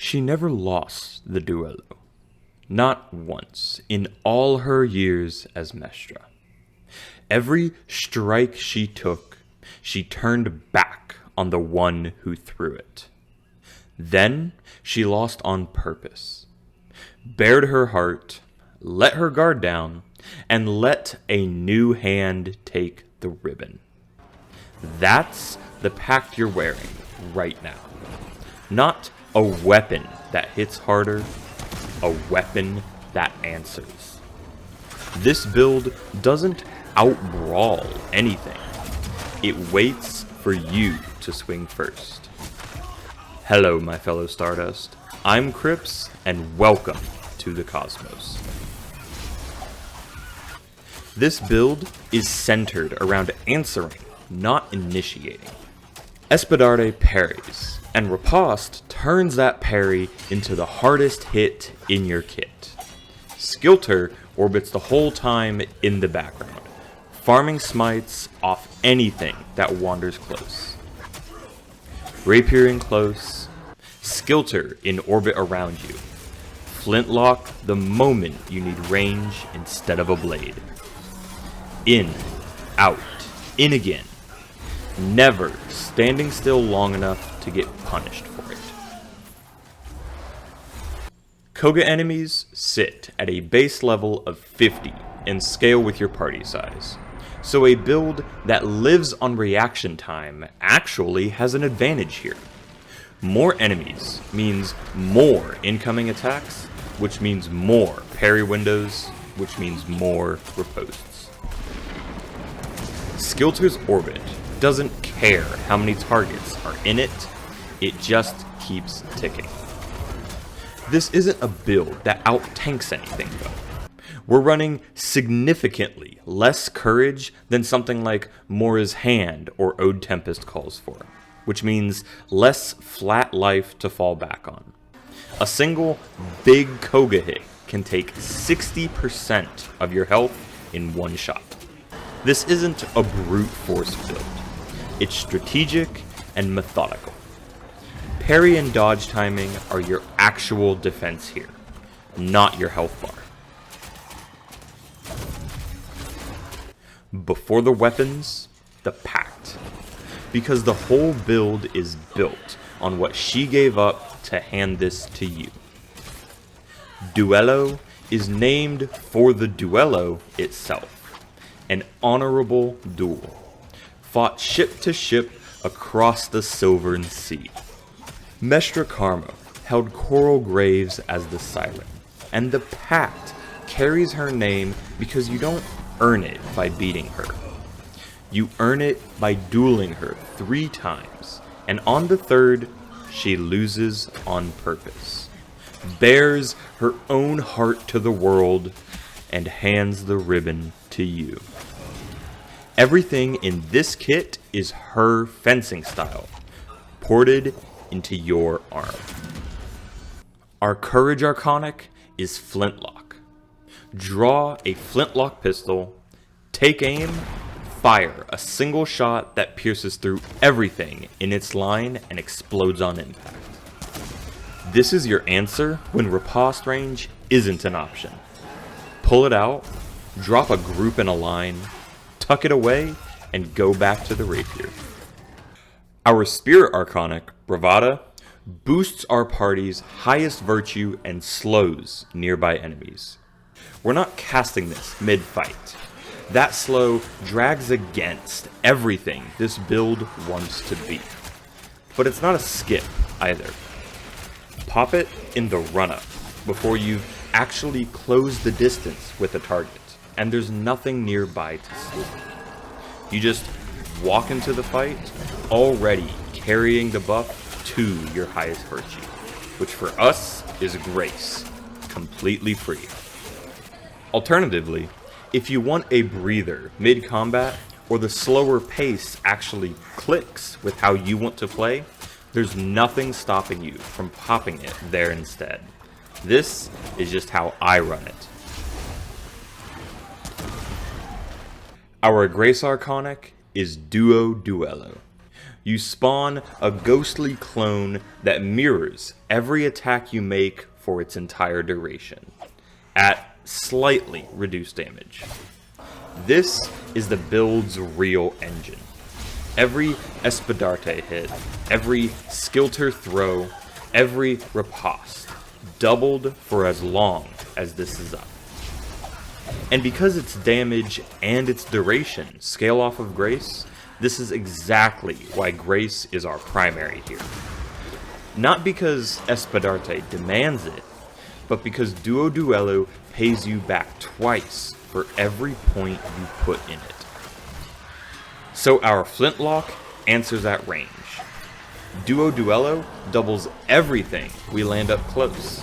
She never lost the duello. Not once in all her years as Mestra. Every strike she took, she turned back on the one who threw it. Then she lost on purpose, bared her heart, let her guard down, and let a new hand take the ribbon. That's the pact you're wearing right now. Not a weapon that hits harder, a weapon that answers. This build doesn't out-brawl anything. It waits for you to swing first. Hello, my fellow Stardust. I'm Crips, and welcome to the Cosmos. This build is centered around answering, not initiating. Espadarte parries, and Riposte turns that parry into the hardest hit in your kit. Skílter orbits the whole time in the background, farming smites off anything that wanders close. Rapier in close, Skílter in orbit around you. Flintlock the moment you need range instead of a blade. In, out, in again. Never standing still long enough to get punished for it. Cogah enemies sit at a base level of 50 and scale with your party size. So a build that lives on reaction time actually has an advantage here. More enemies means more incoming attacks, which means more parry windows, which means more ripostes. Skílter's orbit doesn't care how many targets are in it, it just keeps ticking. This isn't a build that out-tanks anything though. We're running significantly less courage than something like Mora's Hand or Ode Tempest calls for, which means less flat life to fall back on. A single big Cogah hit can take 60% of your health in one shot. This isn't a brute force build. It's strategic and methodical. Parry and dodge timing are your actual defense here, not your health bar. Before the weapons, the pact. Because the whole build is built on what she gave up to hand this to you. Duelo is named for the duello itself, an honorable duel, fought ship to ship across the Silvern Sea. Mestra Karma held Coral Graves as the siren, and the pact carries her name because you don't earn it by beating her. You earn it by dueling her 3 times, and on the 3rd, she loses on purpose, bears her own heart to the world, and hands the ribbon to you. Everything in this kit is her fencing style, ported into your arm. Our Courage Arcanic is Flintlock. Draw a Flintlock pistol, take aim, fire a single shot that pierces through everything in its line and explodes on impact. This is your answer when riposte range isn't an option. Pull it out, drop a group in a line, tuck it away, and go back to the rapier. Our Spirit Arcanic, Bravada, boosts our party's highest virtue and slows nearby enemies. We're not casting this mid-fight. That slow drags against everything this build wants to be. But it's not a skip either. Pop it in the run-up before you've actually closed the distance with a target, and there's nothing nearby to sleep. You just walk into the fight already carrying the buff to your highest virtue, which for us is Grace, completely free. Alternatively, if you want a breather mid-combat, or the slower pace actually clicks with how you want to play, there's nothing stopping you from popping it there instead. This is just how I run it. Our Grace Arcanic is Duo Duello. You spawn a ghostly clone that mirrors every attack you make for its entire duration, at slightly reduced damage. This is the build's real engine. Every Espadarte hit, every Skílter throw, every riposte, doubled for as long as this is up. And because its damage and its duration scale off of Grace, this is exactly why Grace is our primary here. Not because Espadarte demands it, but because Duelo pays you back twice for every point you put in it. So our Flintlock answers at range. Duelo doubles everything we land up close.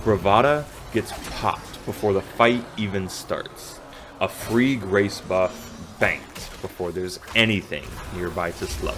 Bravada gets popped before the fight even starts. A free Grace buff banked before there's anything nearby to slow.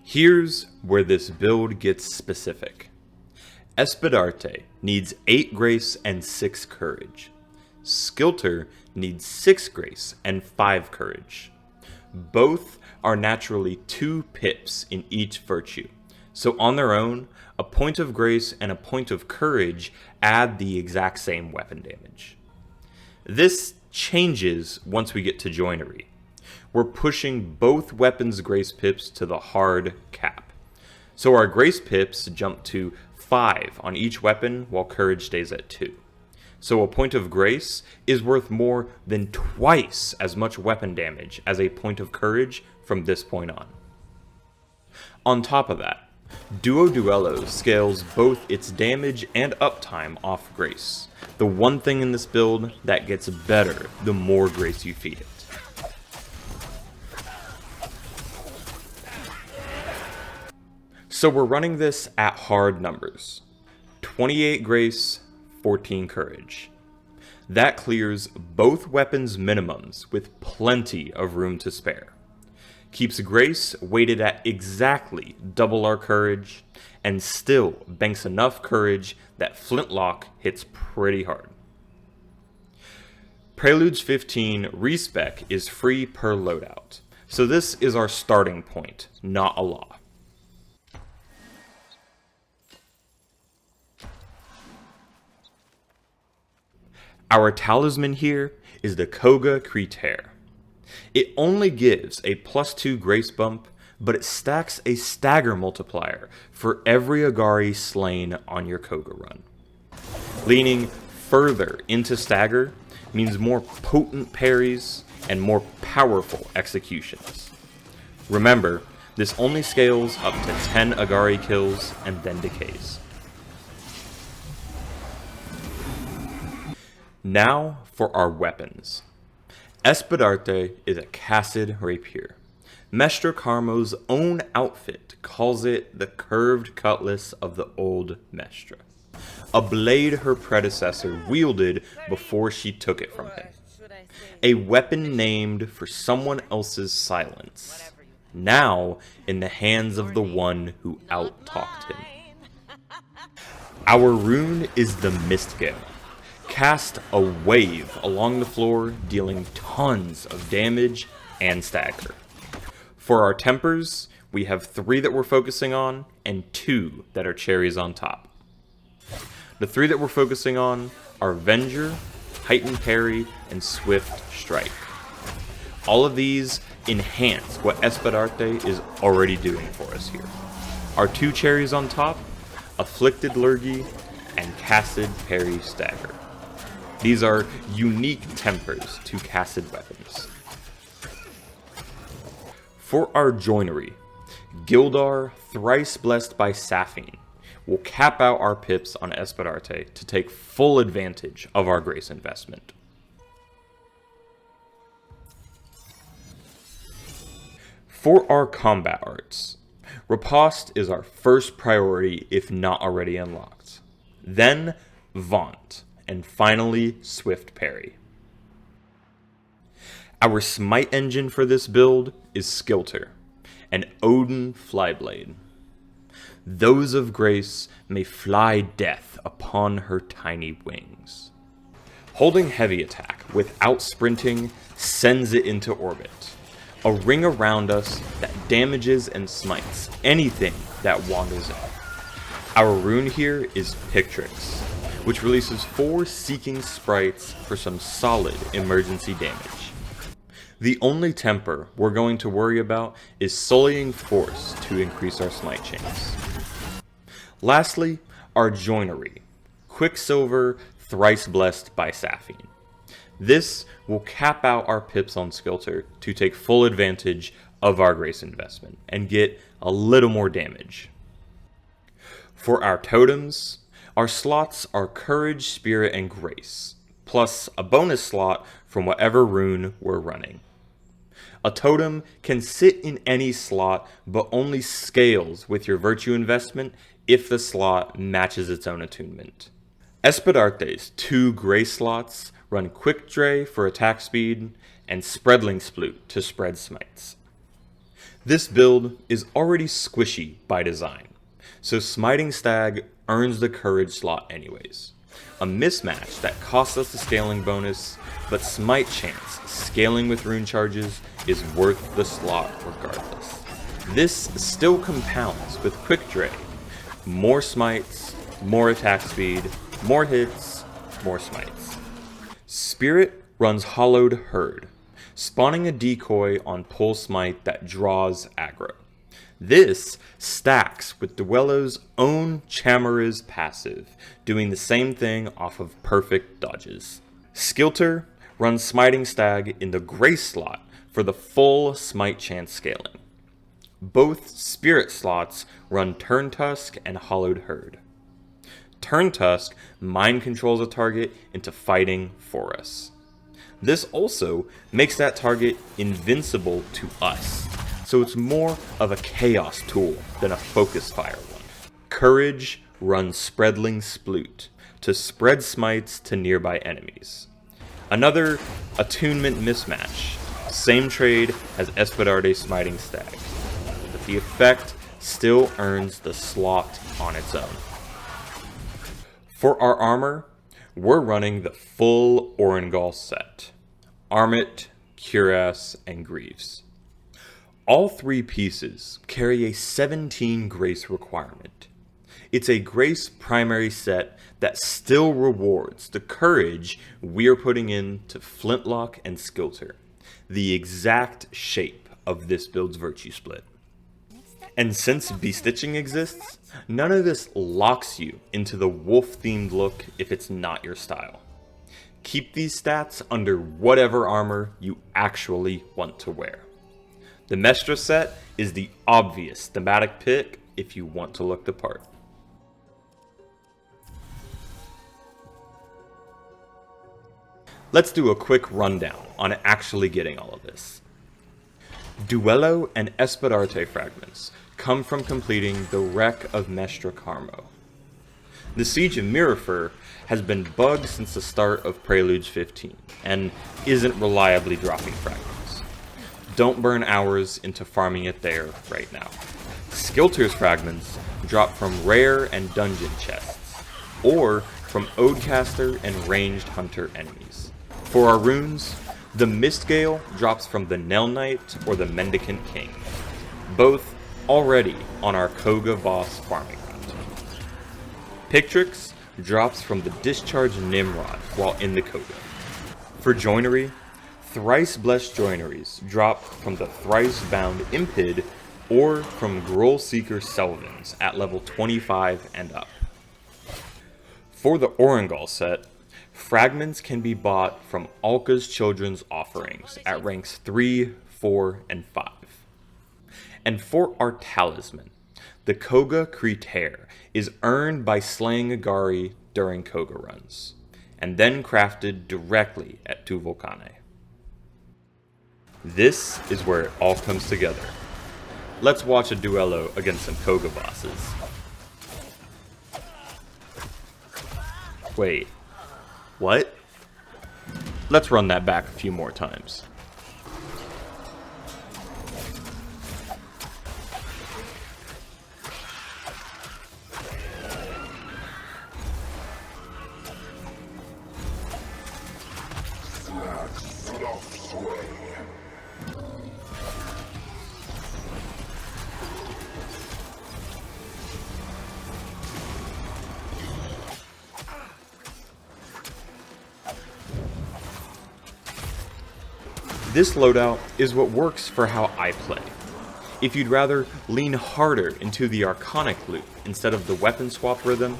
Here's where this build gets specific. Espadarte needs 8 Grace and 6 Courage. Skílter needs 6 Grace and 5 Courage. Both are naturally 2 pips in each virtue, so on their own, a point of Grace and a point of Courage add the exact same weapon damage. This changes once we get to Joinery. We're pushing both weapons' Grace pips to the hard cap. So our Grace pips jump to 5 on each weapon while Courage stays at 2. So a point of Grace is worth more than twice as much weapon damage as a point of Courage from this point on. On top of that, Duelo scales both its damage and uptime off Grace, the one thing in this build that gets better the more Grace you feed it. So we're running this at hard numbers. 28 Grace, 14 Courage. That clears both weapons' minimums with plenty of room to spare. Keeps Grace weighted at exactly double our Courage, and still banks enough Courage that Flintlock hits pretty hard. Preludes 15 respec is free per loadout, so this is our starting point, not a law. Our talisman here is the Cogah Creutair. It only gives a +2 Grace bump, but it stacks a stagger multiplier for every Agari slain on your Cogah run. Leaning further into stagger means more potent parries and more powerful executions. Remember, this only scales up to 10 Agari kills and then decays. Now for our weapons. Espadarte is a casted rapier. Mestre Carmo's own outfit calls it the curved cutlass of the old Mestre, a blade her predecessor wielded before she took it from him. A weapon named for someone else's silence, now in the hands of the one who out-talked him. Our rune is the Mistgale. Cast a wave along the floor, dealing tons of damage and stagger. For our tempers, we have 3 that we're focusing on, and 2 that are cherries on top. The 3 that we're focusing on are Venger, Heightened Parry, and Swift Strike. All of these enhance what Espadarte is already doing for us here. Our 2 cherries on top, Afflicted Lurgy, and Casted Parry Stagger. These are unique tempers to casted weapons. For our joinery, Gildar, thrice blessed by Sapphine, will cap out our pips on Espadarte to take full advantage of our Grace investment. For our combat arts, Riposte is our first priority if not already unlocked. Then Vaunt, and finally Swift Parry. Our Smite engine for this build is Skílter, an Odin Flyblade. Those of Grace may fly death upon her tiny wings. Holding heavy attack without sprinting sends it into orbit, a ring around us that damages and smites anything that wanders in. Our rune here is Pictrix, which releases 4 seeking sprites for some solid emergency damage. The only temper we're going to worry about is Sullying Force to increase our smite chains. Lastly, our joinery, Quicksilver thrice blessed by Sapphine. This will cap out our pips on Skílter to take full advantage of our grace investment and get a little more damage. For our totems, our slots are Courage, Spirit, and Grace, plus a bonus slot from whatever rune we're running. A totem can sit in any slot but only scales with your virtue investment if the slot matches its own attunement. Espadarte's 2 grace slots run Quick Dray for attack speed and Spreadling Sploot to spread smites. This build is already squishy by design, so Smiting Stag earns the Courage slot anyways. A mismatch that costs us the scaling bonus, but Smite chance scaling with rune charges is worth the slot regardless. This still compounds with Quick Dray, more smites, more attack speed, more hits, more smites. Spirit runs Hollowed Herd, spawning a decoy on pull smite that draws aggro. This stacks with Duelo's own Chamara's passive, doing the same thing off of perfect dodges. Skílter runs Smiting Stag in the Grace slot for the full smite chance scaling. Both Spirit slots run Turn Tusk and Hollowed Herd. Turn Tusk mind controls a target into fighting for us. This also makes that target invincible to us, so it's more of a chaos tool than a focus fire one. Courage runs Spreadling Sploot to spread smites to nearby enemies. Another attunement mismatch, same trade as Espadarte Smiting Stag, but the effect still earns the slot on its own. For our armor, we're running the full Orengall set, Armit, Cuirass, and Greaves. All 3 pieces carry a 17 grace requirement. It's a grace primary set that still rewards the courage we're putting into Flintlock and Skílter, the exact shape of this build's virtue split. And since bestitching exists, none of this locks you into the wolf-themed look if it's not your style. Keep these stats under whatever armor you actually want to wear. The Mestra set is the obvious thematic pick if you want to look the part. Let's do a quick rundown on actually getting all of this. Duelo and Espadarte fragments come from completing the Wreck of Mestra Carmo. The Siege of Mirrorfur has been bugged since the start of Preludes 15, and isn't reliably dropping fragments. Don't burn hours into farming it there right now. Skílter's fragments drop from rare and dungeon chests, or from Odecaster and ranged hunter enemies. For our runes, the Mistgale drops from the Nell Knight or the Mendicant King, both already on our Cogah boss farming route. Pictrix drops from the Discharged Nimrod while in the Cogah. For joinery, Thrice Blessed Joineries drop from the Thrice Bound Impid or from Gruul Seeker Selvins at level 25 and up. For the Orengall set, fragments can be bought from Alka's Children's Offerings at ranks 3, 4, and 5. And for our Talisman, the Cogah Creutair is earned by slaying Agari during Cogah runs, and then crafted directly at Tuvolcane. This is where it all comes together. Let's watch a duello against some Cogah bosses. Wait, what? Let's run that back a few more times. This loadout is what works for how I play. If you'd rather lean harder into the Arcanic loop instead of the weapon swap rhythm,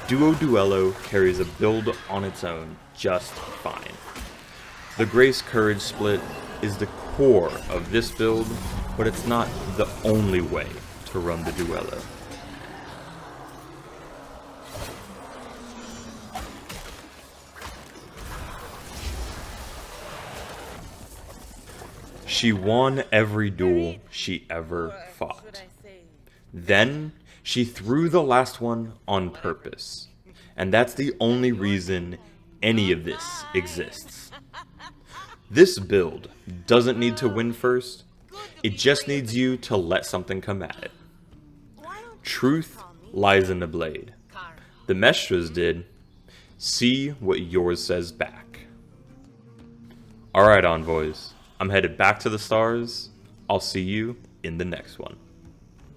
Duelo carries a build on its own just fine. The Grace Courage split is the core of this build, but it's not the only way to run the Duelo. She won every duel she ever fought. Then, she threw the last one on purpose. And that's the only reason any of this exists. This build doesn't need to win first, it just needs you to let something come at it. Truth lies in the blade. The Mestras did. See what yours says back. Alright, Envoys. I'm headed back to the stars. I'll see you in the next one.